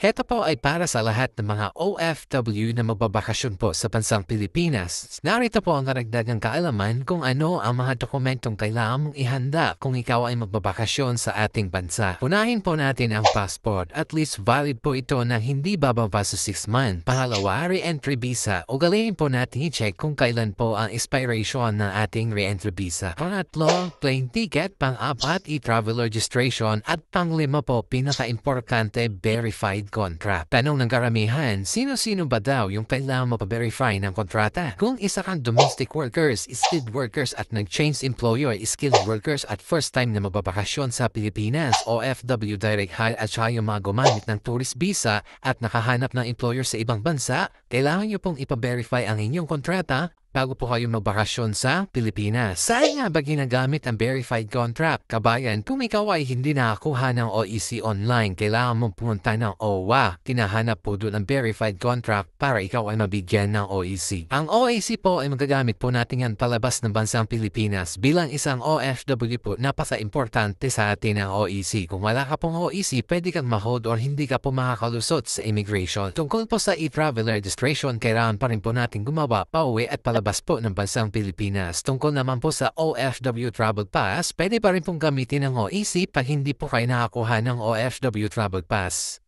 Heto po ay para sa lahat ng mga OFW na magbabakasyon po sa bansang Pilipinas. Narito po ang karagdagang kaalaman kung ano ang mga dokumentong kailangan mong ihanda kung ikaw ay magbabakasyon sa ating bansa. Unahin po natin ang passport. At least valid po ito na hindi bababa sa 6 months. Pangalawa, re-entry visa. Ugaliin po natin i-check kung kailan po ang expiration ng ating re-entry visa. Pangatlo, plane ticket. Pang-apat, e-travel registration. At panglima po, pinaka-importante, verified contract. Tanong ng karamihan, sino-sino ba daw yung kailangan mapaverify ng kontrata? Kung isa kang domestic workers, skilled workers at nag-change employer, skilled workers at first time na magbabakasyon sa Pilipinas, OFW direct hire at saka yung mga gumamit ng tourist visa at nakahanap ng employer sa ibang bansa, kailangan nyo pong ipaverify ang inyong kontrata bago po kayo magbakasyon sa Pilipinas. Saan nga ba ginagamit ang verified contract? Kabayan, kung ikaw ay hindi nakakuha ng OEC online, kailangan mong pumunta ng OWA. Tinahanap po doon ang verified contract para ikaw ay mabigyan ng OEC. Ang OEC po ay magagamit po natin yan palabas ng bansang Pilipinas. Bilang isang OFW po, napaka-importante sa atin ang OEC. Kung wala ka pong OEC, pwede kang ma-hold or hindi ka po makakalusot sa immigration. Tungkol po sa e-travel registration, kailangan pa rin po natin gumawa, pauwi at palabas po ng bansang Pilipinas. Tungkol naman po sa OFW Travel Pass, pwede pa rin pong gamitin ng OEC pag hindi po kayo nakakuha ng OFW Travel Pass.